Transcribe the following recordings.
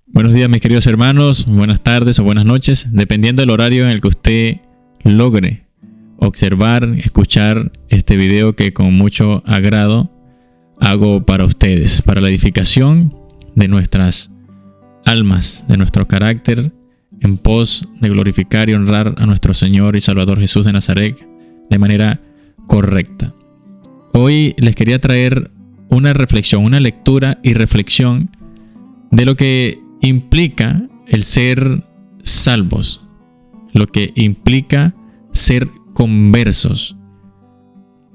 Buenos días, mis queridos hermanos, buenas tardes o buenas noches, dependiendo del horario en el que usted logre observar, escuchar este video que con mucho agrado hago para ustedes, para la edificación de nuestras almas, de nuestro carácter, en pos de glorificar y honrar a nuestro Señor y Salvador Jesús de Nazaret de manera correcta. Hoy les quería traer una reflexión, una lectura y reflexión de lo que implica el ser salvos, lo que implica ser conversos.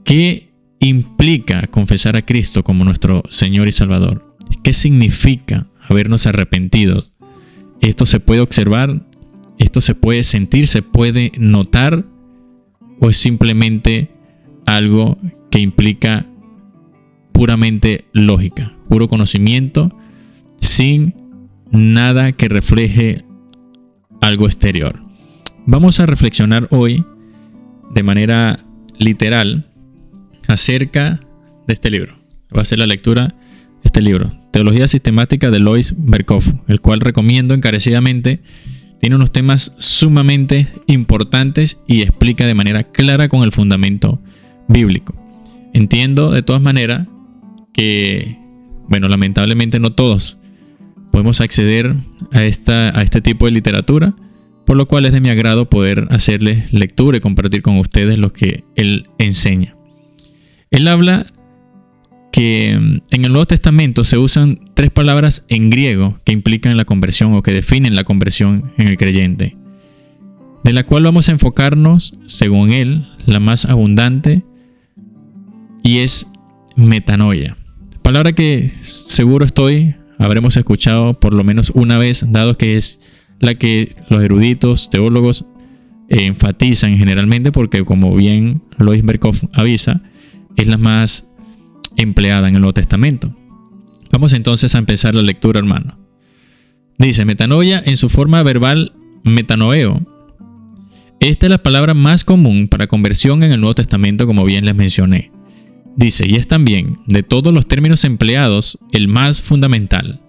¿Qué implica confesar a Cristo como nuestro Señor y Salvador? ¿Qué significa habernos arrepentido? ¿Esto se puede observar? ¿Esto se puede sentir? ¿Se puede notar? ¿O es simplemente algo que implica puramente lógica, puro conocimiento, sin nada que refleje algo exterior? Vamos a reflexionar hoy de manera literal acerca de este libro. Voy a hacer la lectura de este libro, Teología Sistemática de Lois Berkhof, el cual recomiendo encarecidamente. Tiene unos temas sumamente importantes y explica de manera clara con el fundamento bíblico. Entiendo de todas maneras que, lamentablemente no todos podemos acceder a este tipo de literatura, por lo cual es de mi agrado poder hacerles lectura y compartir con ustedes lo que él enseña. Él habla que en el Nuevo Testamento se usan 3 palabras en griego que implican la conversión o que definen la conversión en el creyente, de la cual vamos a enfocarnos, según él, la más abundante, y es metanoia. Palabra que seguro habremos escuchado por lo menos una vez, dado que es la que los eruditos, teólogos enfatizan generalmente, porque como bien Lois Berkhof avisa, es la más empleada en el Nuevo Testamento. Vamos entonces a empezar la lectura, hermano. Dice, metanoia en su forma verbal metanoeo. Esta es la palabra más común para conversión en el Nuevo Testamento, como bien les mencioné. Dice, y es también, de todos los términos empleados, el más fundamental.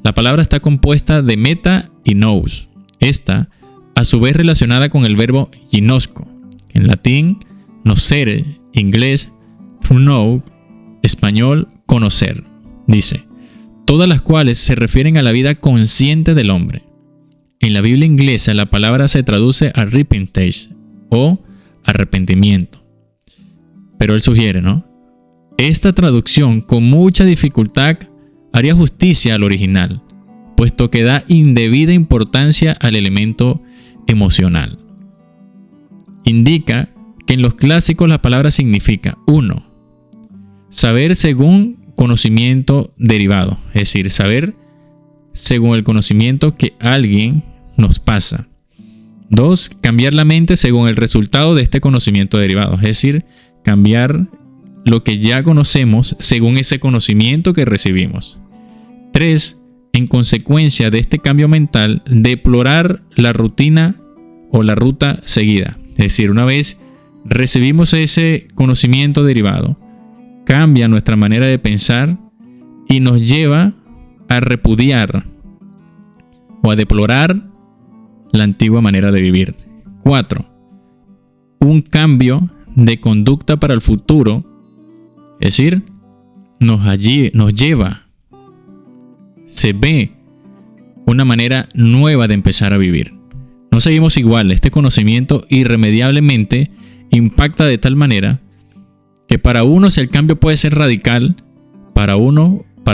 La palabra está compuesta de meta y nous. Esta, a su vez, relacionada con el verbo ginosko, en latín, nocere, inglés, to know, español, conocer. Dice, todas las cuales se refieren a la vida consciente del hombre. En la Biblia inglesa la palabra se traduce a repentage o arrepentimiento. Pero él sugiere, ¿no? Esta traducción con mucha dificultad haría justicia al original, puesto que da indebida importancia al elemento emocional. Indica que en los clásicos la palabra significa 1. Saber según conocimiento derivado, es decir, saber según el conocimiento que alguien nos pasa. 2. Cambiar la mente según el resultado de este conocimiento derivado, es decir, cambiar lo que ya conocemos según ese conocimiento que recibimos. 3. En consecuencia de este cambio mental, deplorar la rutina o la ruta seguida. Es decir, una vez recibimos ese conocimiento derivado, cambia nuestra manera de pensar y nos lleva a repudiar o a deplorar la antigua manera de vivir. 4. Un cambio de conducta para el futuro, es decir, nos lleva, se ve una manera nueva de empezar a vivir. No seguimos igual. Este conocimiento irremediablemente impacta de tal manera que para unos el cambio puede ser radical, para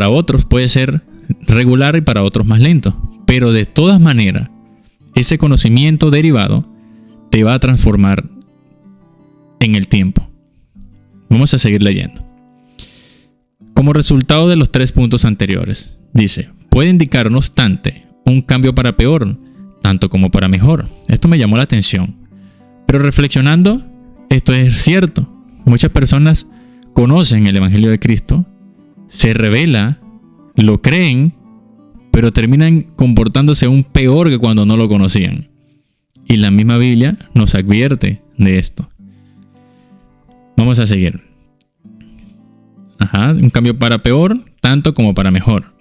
otros puede ser regular y para otros más lento. Pero de todas maneras, ese conocimiento derivado te va a transformar en el tiempo. Vamos a seguir leyendo. Como resultado de los 3 puntos anteriores, dice, puede indicar no obstante un cambio para peor, tanto como para mejor. Esto me llamó la atención. Pero reflexionando, esto es cierto. Muchas personas conocen el Evangelio de Cristo, se revela, lo creen, pero terminan comportándose aún peor que cuando no lo conocían. Y la misma Biblia nos advierte de esto. Vamos a seguir. Un cambio para peor, tanto como para mejor.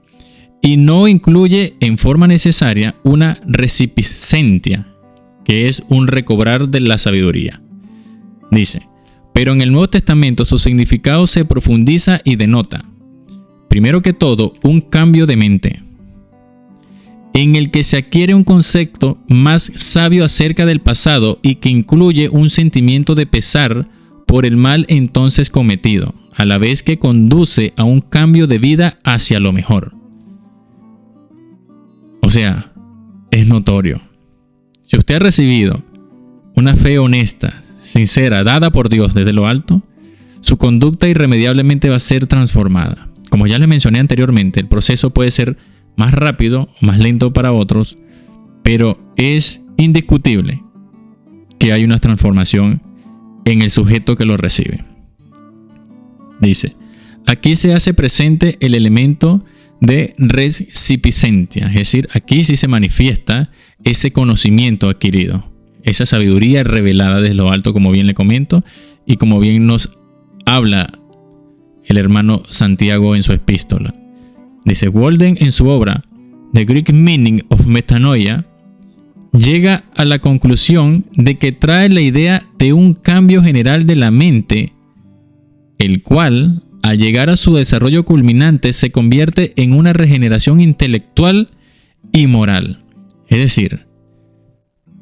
y no incluye en forma necesaria una recipiscencia, que es un recobrar de la sabiduría. Dice, pero en el Nuevo Testamento su significado se profundiza y denota, primero que todo, un cambio de mente, en el que se adquiere un concepto más sabio acerca del pasado y que incluye un sentimiento de pesar por el mal entonces cometido, a la vez que conduce a un cambio de vida hacia lo mejor. O sea, es notorio. Si usted ha recibido una fe honesta, sincera, dada por Dios desde lo alto, su conducta irremediablemente va a ser transformada. Como ya les mencioné anteriormente, el proceso puede ser más rápido o más lento para otros, pero es indiscutible que hay una transformación en el sujeto que lo recibe. Dice, aquí se hace presente el elemento de recipiscencia, es decir, aquí sí se manifiesta ese conocimiento adquirido, esa sabiduría revelada desde lo alto, como bien le comento, y como bien nos habla el hermano Santiago en su epístola. Dice, Walden en su obra The Greek Meaning of Metanoia llega a la conclusión de que trae la idea de un cambio general de la mente, el cual, al llegar a su desarrollo culminante, se convierte en una regeneración intelectual y moral. Es decir,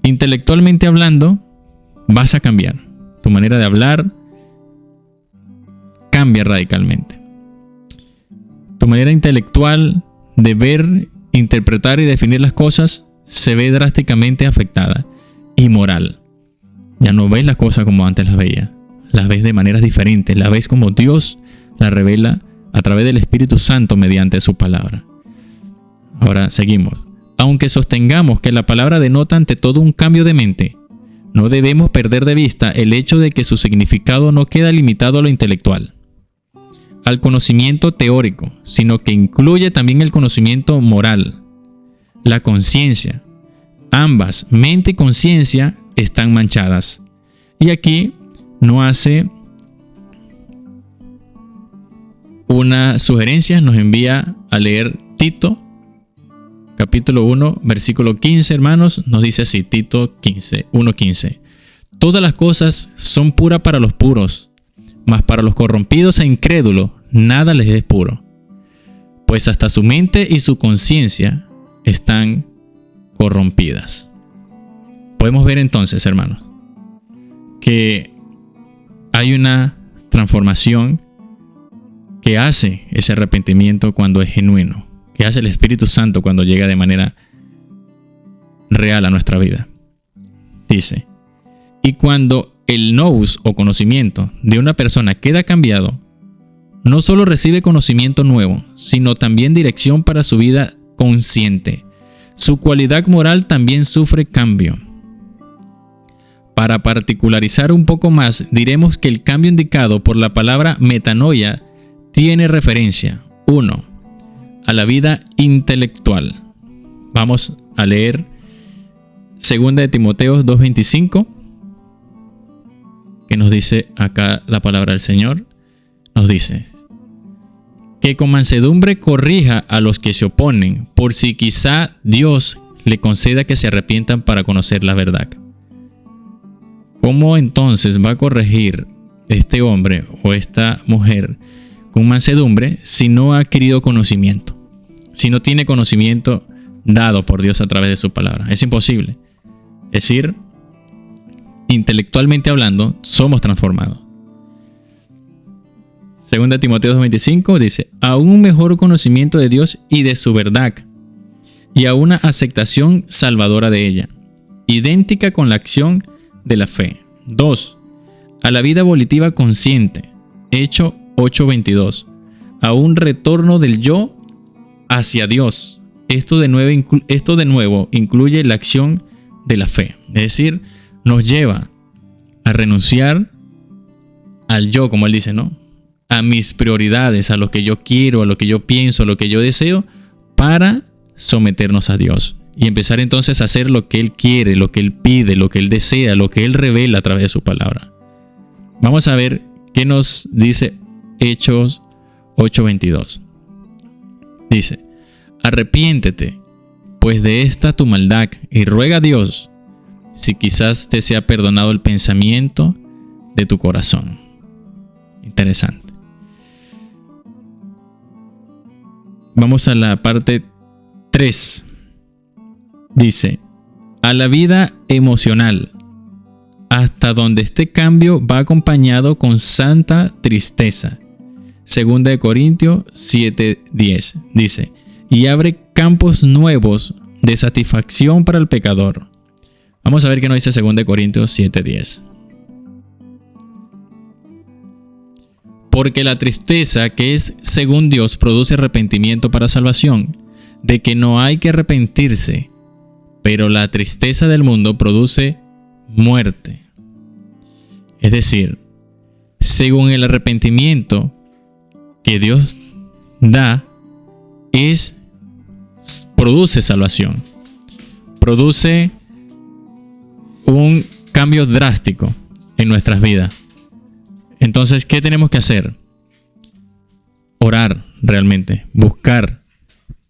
intelectualmente hablando, vas a cambiar. Tu manera de hablar cambia radicalmente. Tu manera intelectual de ver, interpretar y definir las cosas se ve drásticamente afectada. Y moral. Ya no ves las cosas como antes las veías. Las ves de maneras diferentes. Las ves como Dios las revela a través del Espíritu Santo mediante su palabra. Ahora seguimos. Aunque sostengamos que la palabra denota ante todo un cambio de mente, no debemos perder de vista el hecho de que su significado no queda limitado a lo intelectual, al conocimiento teórico, sino que incluye también el conocimiento moral, la conciencia. Ambas, mente y conciencia, están manchadas. Y aquí no hace una sugerencia, nos envía a leer Tito, capítulo 1, versículo 15, hermanos, nos dice así, Tito 1:15. Todas las cosas son puras para los puros, mas para los corrompidos e incrédulos nada les es puro, pues hasta su mente y su conciencia están corrompidas. Podemos ver entonces, hermanos, que hay una transformación que hace ese arrepentimiento cuando es genuino, que hace el Espíritu Santo cuando llega de manera real a nuestra vida. Dice, y cuando el nous o conocimiento de una persona queda cambiado, no solo recibe conocimiento nuevo, sino también dirección para su vida consciente. Su cualidad moral también sufre cambio. Para particularizar un poco más, diremos que el cambio indicado por la palabra metanoia tiene referencia, 1, a la vida intelectual. Vamos a leer 2 de Timoteo 2:25, que nos dice acá la palabra del Señor. Nos dice, que con mansedumbre corrija a los que se oponen, por si quizá Dios le conceda que se arrepientan para conocer la verdad. ¿Cómo entonces va a corregir este hombre o esta mujer con mansedumbre si no ha adquirido conocimiento? Si no tiene conocimiento dado por Dios a través de su palabra. Es imposible. Es decir, intelectualmente hablando, somos transformados. 2 Timoteo 2:25 dice, a un mejor conocimiento de Dios y de su verdad, y a una aceptación salvadora de ella, idéntica con la acción de la fe. 2. A la vida volitiva consciente, Hecho 8:22, a un retorno del yo hacia Dios. Esto de nuevo incluye la acción de la fe, es decir, nos lleva a renunciar al yo, como él dice, ¿no? A mis prioridades, a lo que yo quiero, a lo que yo pienso, a lo que yo deseo, para someternos a Dios y empezar entonces a hacer lo que Él quiere, lo que Él pide, lo que Él desea, lo que Él revela a través de su palabra. Vamos a ver qué nos dice Hechos 8:22. Dice, arrepiéntete, pues de esta tu maldad, y ruega a Dios si quizás te sea perdonado el pensamiento de tu corazón. Interesante. Vamos a la parte 3. Dice, a la vida emocional, hasta donde este cambio va acompañado con santa tristeza. 2 Corintios 7:10 dice, y abre campos nuevos de satisfacción para el pecador. Vamos a ver qué nos dice 2 Corintios 7:10. Porque la tristeza que es según Dios produce arrepentimiento para salvación, de que no hay que arrepentirse, pero la tristeza del mundo produce muerte. Es decir, según el arrepentimiento que Dios da, produce salvación, produce un cambio drástico en nuestras vidas. Entonces, ¿qué tenemos que hacer? Orar realmente, buscar,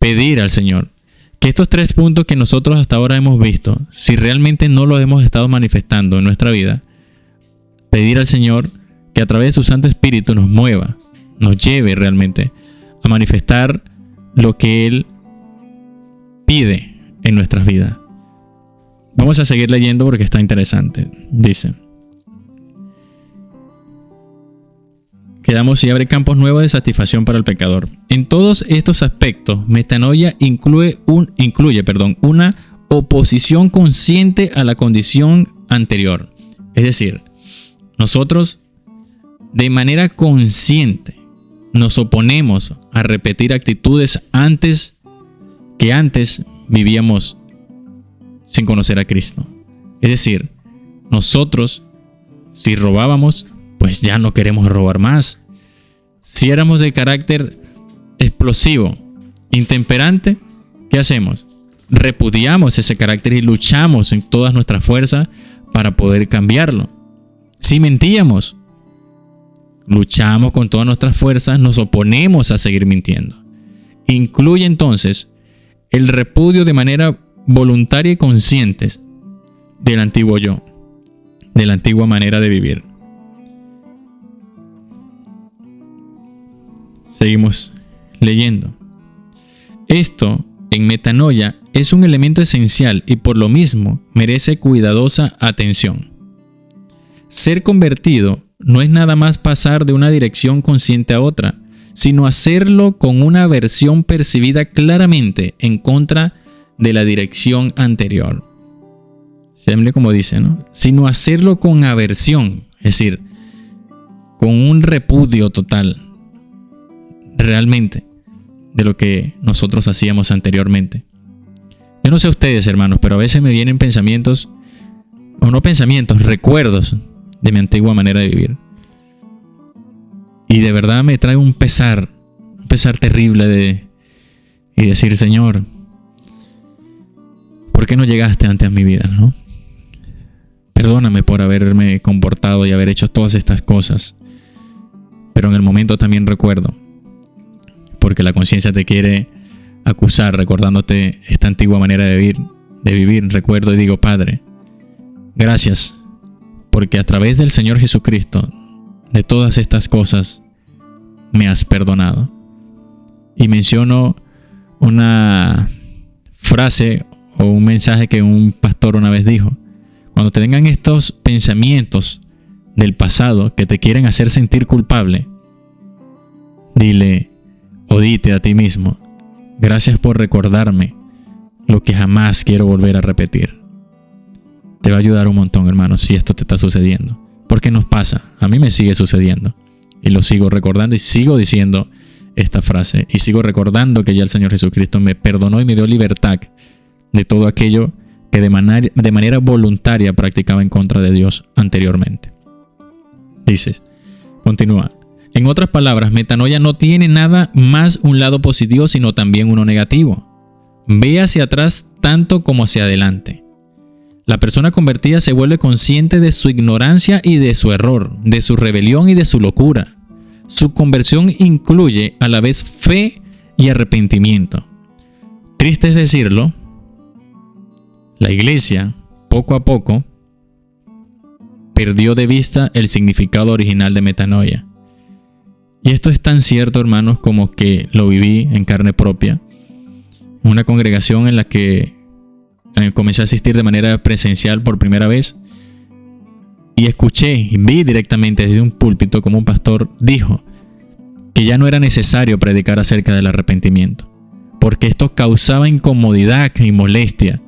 pedir al Señor. Que estos 3 puntos que nosotros hasta ahora hemos visto, si realmente no los hemos estado manifestando en nuestra vida, pedir al Señor que a través de su Santo Espíritu nos mueva, nos lleve realmente a manifestar lo que Él pide en nuestras vidas. Vamos a seguir leyendo porque está interesante. Dice, quedamos y abre campos nuevos de satisfacción para el pecador. En todos estos aspectos, metanoia incluye una oposición consciente a la condición anterior. Es decir, nosotros de manera consciente nos oponemos a repetir actitudes que antes vivíamos sin conocer a Cristo. Es decir, nosotros, si robábamos, pues ya no queremos robar más. Si éramos de carácter explosivo, intemperante, ¿qué hacemos? Repudiamos ese carácter y luchamos en todas nuestras fuerzas para poder cambiarlo. Si mentíamos, luchamos con todas nuestras fuerzas, nos oponemos a seguir mintiendo. Incluye entonces el repudio de manera voluntaria y consciente del antiguo yo, de la antigua manera de vivir. Seguimos leyendo. Esto, en metanoia, es un elemento esencial y por lo mismo merece cuidadosa atención. Ser convertido no es nada más pasar de una dirección consciente a otra, sino hacerlo con una aversión percibida claramente en contra de la dirección anterior. Siempre como dice, ¿no? Sino hacerlo con aversión, es decir, con un repudio total, realmente, de lo que nosotros hacíamos anteriormente. Yo no sé ustedes, hermanos, pero a veces me vienen pensamientos, o no pensamientos, recuerdos de mi antigua manera de vivir. Y de verdad me trae un pesar terrible y decir, Señor, ¿por qué no llegaste antes a mi vida, no? Perdóname por haberme comportado y haber hecho todas estas cosas. Pero en el momento también recuerdo, porque la conciencia te quiere acusar recordándote esta antigua manera de vivir. Recuerdo y digo, Padre, gracias, porque a través del Señor Jesucristo, de todas estas cosas, me has perdonado. Y menciono una frase o un mensaje que un pastor una vez dijo: cuando te vengan estos pensamientos del pasado que te quieren hacer sentir culpable, dile o dite a ti mismo: gracias por recordarme lo que jamás quiero volver a repetir. Te va a ayudar un montón, hermano, si esto te está sucediendo. Porque nos pasa, a mí me sigue sucediendo. Y lo sigo recordando y sigo diciendo esta frase. Y sigo recordando que ya el Señor Jesucristo me perdonó y me dio libertad de todo aquello que de manera voluntaria practicaba en contra de Dios anteriormente. Dices, continúa. En otras palabras, metanoia no tiene nada más un lado positivo, sino también uno negativo. Ve hacia atrás tanto como hacia adelante. La persona convertida se vuelve consciente de su ignorancia y de su error, de su rebelión y de su locura. Su conversión incluye a la vez fe y arrepentimiento. triste es decirlo, la iglesia, poco a poco, perdió de vista el significado original de metanoia. Y esto es tan cierto, hermanos, como que lo viví en carne propia. Una congregación en la que comencé a asistir de manera presencial por primera vez. Y escuché y vi directamente desde un púlpito como un pastor dijo que ya no era necesario predicar acerca del arrepentimiento, porque esto causaba incomodidad y molestia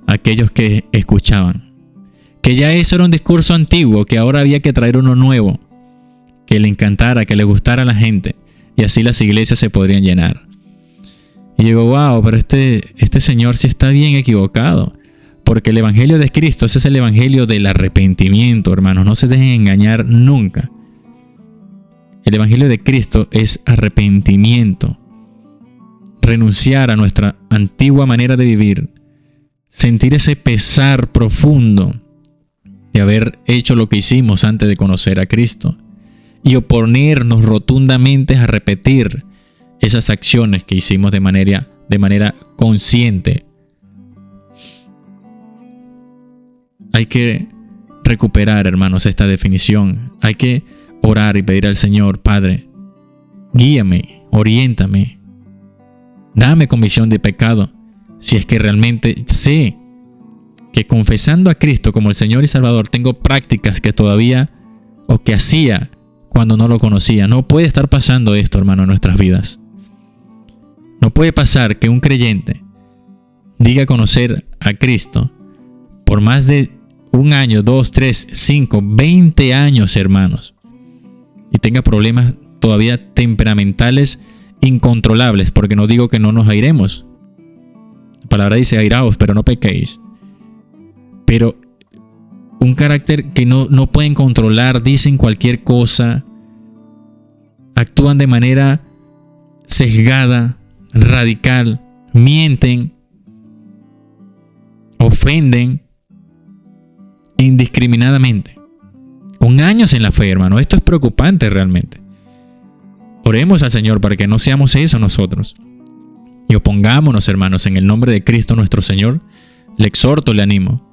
a aquellos que escuchaban. Que ya eso era un discurso antiguo, que ahora había que traer uno nuevo, que le encantara, que le gustara a la gente, y así las iglesias se podrían llenar. Y digo, wow, pero este señor sí está bien equivocado, porque el evangelio de Cristo, ese es el evangelio del arrepentimiento, hermanos, no se dejen engañar nunca. El evangelio de Cristo es arrepentimiento, renunciar a nuestra antigua manera de vivir, sentir ese pesar profundo de haber hecho lo que hicimos antes de conocer a Cristo y oponernos rotundamente a repetir esas acciones que hicimos de manera consciente. Hay que recuperar, hermanos, esta definición. Hay que orar y pedir al Señor, Padre, guíame, oriéntame, dame convicción de pecado, si es que realmente sé que confesando a Cristo como el Señor y Salvador tengo prácticas que todavía o que hacía cuando no lo conocía. No puede estar pasando esto, hermano, en nuestras vidas. No puede pasar que un creyente diga conocer a Cristo por más de 1 año, 2, 3, 5, 20 años, hermanos, y tenga problemas todavía temperamentales incontrolables, porque no digo que no nos airemos. La palabra dice airaos, pero no pequéis. Pero un carácter que no pueden controlar, dicen cualquier cosa, actúan de manera sesgada, radical, mienten, ofenden indiscriminadamente, con años en la fe, hermano. Esto es preocupante realmente. Oremos al Señor para que no seamos eso nosotros. Y opongámonos, hermanos, en el nombre de Cristo nuestro Señor. Le exhorto, le animo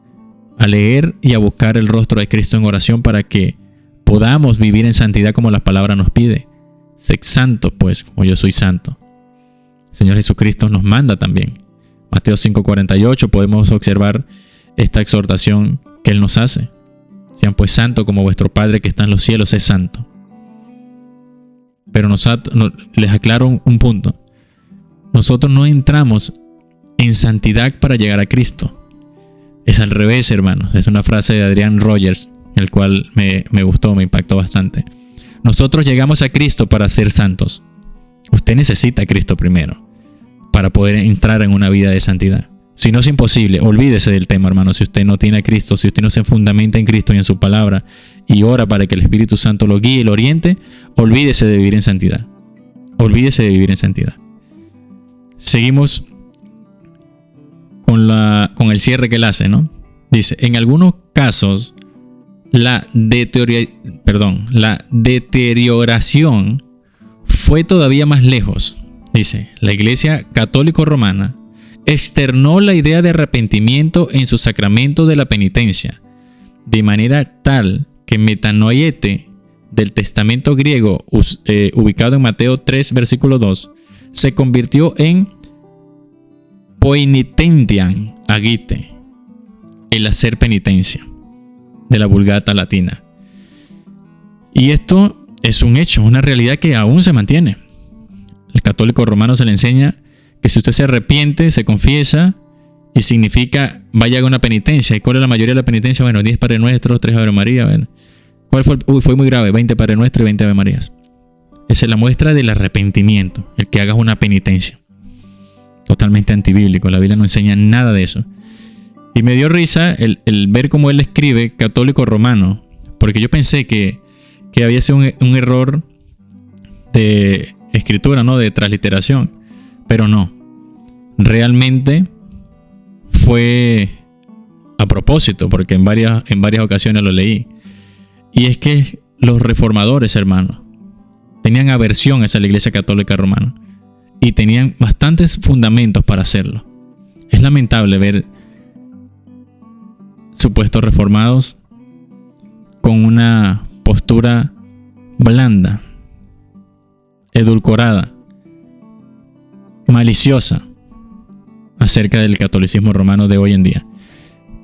a leer y a buscar el rostro de Cristo en oración para que podamos vivir en santidad como la palabra nos pide. Sed santo, pues, como yo soy santo. El Señor Jesucristo nos manda también. Mateo 5:48 podemos observar esta exhortación que Él nos hace. Sean pues santos como vuestro Padre que está en los cielos es santo. Pero les aclaro un punto. Nosotros no entramos en santidad para llegar a Cristo. Es al revés, hermanos. Es una frase de Adrian Rogers, el cual me gustó, me impactó bastante. Nosotros llegamos a Cristo para ser santos. Usted necesita a Cristo primero para poder entrar en una vida de santidad. Si no, es imposible. Olvídese del tema, hermano. Si usted no tiene a Cristo, si usted no se fundamenta en Cristo y en su palabra y ora para que el Espíritu Santo lo guíe y lo oriente, olvídese de vivir en santidad. Olvídese de vivir en santidad. Seguimos con el cierre que él hace, ¿no? Dice, en algunos casos, la deterioración fue todavía más lejos. Dice, la Iglesia Católica Romana externó la idea de arrepentimiento en su sacramento de la penitencia, de manera tal que metanoiete del testamento griego ubicado en Mateo 3, versículo 2, se convirtió en poenitentiam agite, el hacer penitencia, de la Vulgata latina. Y esto es un hecho, una realidad que aún se mantiene. El católico romano se le enseña que si usted se arrepiente, se confiesa, y significa vaya a una penitencia. ¿Y cuál es la mayoría de la penitencia? Bueno, 10 Padre Nuestros, 3 Ave María. Bueno. ¿Cuál fue? Fue muy grave, 20 Padre Nuestros y 20 Ave Marías. Esa es la muestra del arrepentimiento, el que hagas una penitencia. Totalmente antibíblico, la Biblia no enseña nada de eso. Y me dio risa el ver cómo él escribe católico romano, porque yo pensé que había sido un error de escritura, ¿no? De transliteración. Pero no, realmente fue a propósito, porque en varias ocasiones lo leí. Y es que los reformadores, hermanos, tenían aversión hacia la Iglesia Católica Romana y tenían bastantes fundamentos para hacerlo. Es lamentable ver supuestos reformados con una postura blanda, edulcorada, maliciosa acerca del catolicismo romano de hoy en día.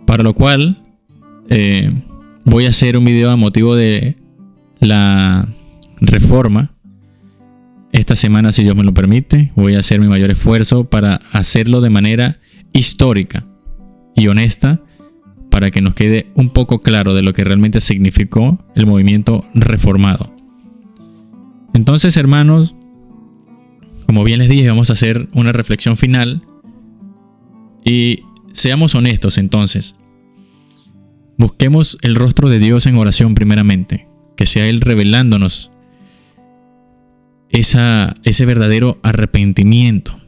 Para lo cual voy a hacer un video a motivo de la reforma. Esta semana, si Dios me lo permite, voy a hacer mi mayor esfuerzo para hacerlo de manera histórica y honesta, para que nos quede un poco claro de lo que realmente significó el movimiento reformado. Entonces, hermanos, como bien les dije, vamos a hacer una reflexión final y seamos honestos entonces. Busquemos el rostro de Dios en oración primeramente, que sea Él revelándonos ese verdadero arrepentimiento,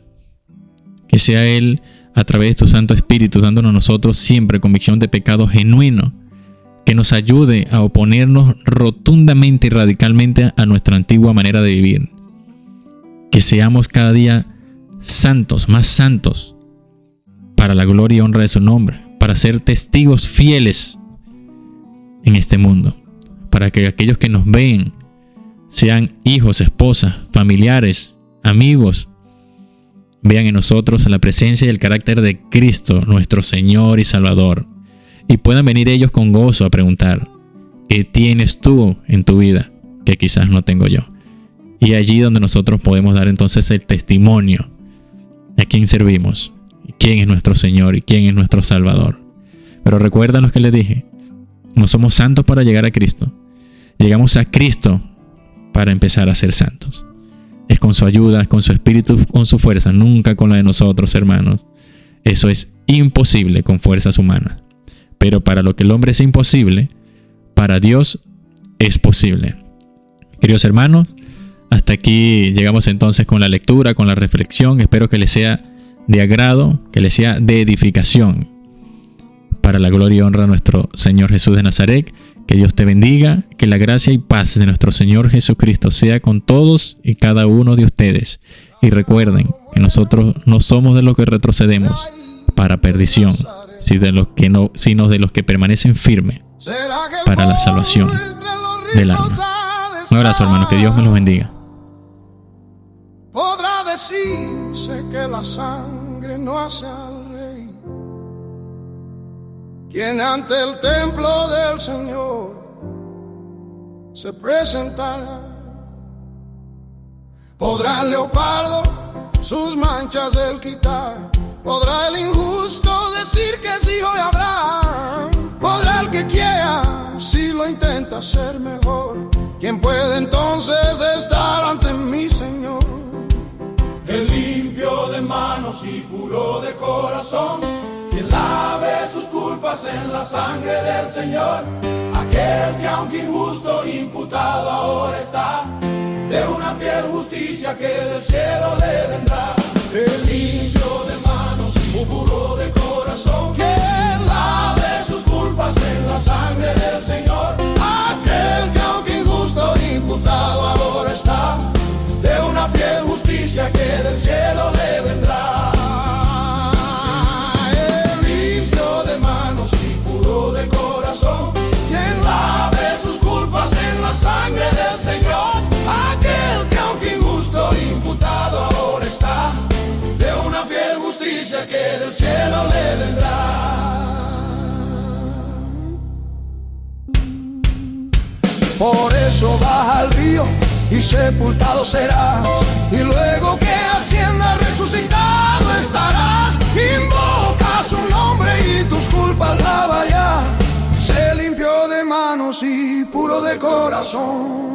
que sea Él a través de tu Santo Espíritu dándonos a nosotros siempre convicción de pecado genuino, que nos ayude a oponernos rotundamente y radicalmente a nuestra antigua manera de vivir, que seamos cada día santos, más santos, para la gloria y honra de su nombre, para ser testigos fieles en este mundo, para que aquellos que nos ven, sean hijos, esposas, familiares, amigos, vean en nosotros la presencia y el carácter de Cristo, nuestro Señor y Salvador, y puedan venir ellos con gozo a preguntar: ¿qué tienes tú en tu vida que quizás no tengo yo? Y allí donde nosotros podemos dar entonces el testimonio a quién servimos, quién es nuestro Señor y quién es nuestro Salvador. Pero recuerda lo que les dije: no somos santos para llegar a Cristo, llegamos a Cristo para empezar a ser santos. Es con su ayuda, con su espíritu, con su fuerza, nunca con la de nosotros, hermanos. Eso es imposible con fuerzas humanas. Pero para lo que el hombre es imposible, para Dios es posible. Queridos hermanos, hasta aquí llegamos entonces con la lectura, con la reflexión. Espero que les sea de agrado, que les sea de edificación, para la gloria y honra de nuestro Señor Jesús de Nazaret. Que Dios te bendiga, que la gracia y paz de nuestro Señor Jesucristo sea con todos y cada uno de ustedes. Y recuerden que nosotros no somos de los que retrocedemos para perdición, sino de los que permanecen firmes para la salvación del alma. Un abrazo, hermanos, que Dios me los bendiga. Podrá decirse que la sangre no hace al rey, quien ante el templo del Señor se presentará. Podrá el leopardo sus manchas él quitar, podrá el injusto decir que es hijo de Abraham, podrá el que quiera, si lo intenta ser mejor, ¿quién puede entonces estar ante mi Señor? El limpio de manos y puro de corazón, quien lave sus culpas en la sangre del Señor, aquel que aunque injusto imputado ahora está, de una fiel justicia que del cielo le vendrá. El limpio de manos y puro de corazón, quien lave sus culpas en la sangre del Señor, aquel que aunque injusto imputado ahora está, de una fiel justicia que del cielo le vendrá. Sangre del Señor, aquel que aunque injusto imputado ahora está, de una fiel justicia que del cielo le vendrá. Por eso baja al río y sepultado serás, y luego que ascienda resucitado estarás. Invoca su nombre y tus culpas lava ya, se limpió de manos y puro de corazón.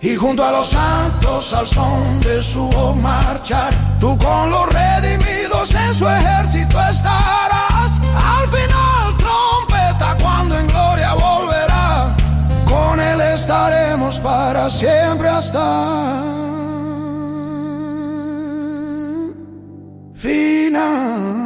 Y junto a los santos al son de su voz marchar, tú con los redimidos en su ejército estarás. Al final trompeta cuando en gloria volverá, con él estaremos para siempre hasta final.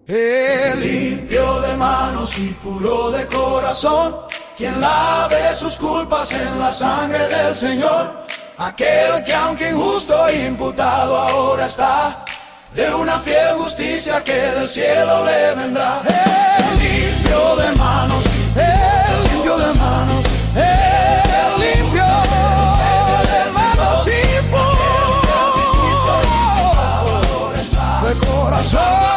El limpio de manos y puro de corazón, quien lave sus culpas en la sangre del Señor. Aquel que aunque injusto e imputado ahora está, de una fiel justicia que del cielo le vendrá. El limpio de manos, el limpio de manos, el limpio de manos y puro de corazón.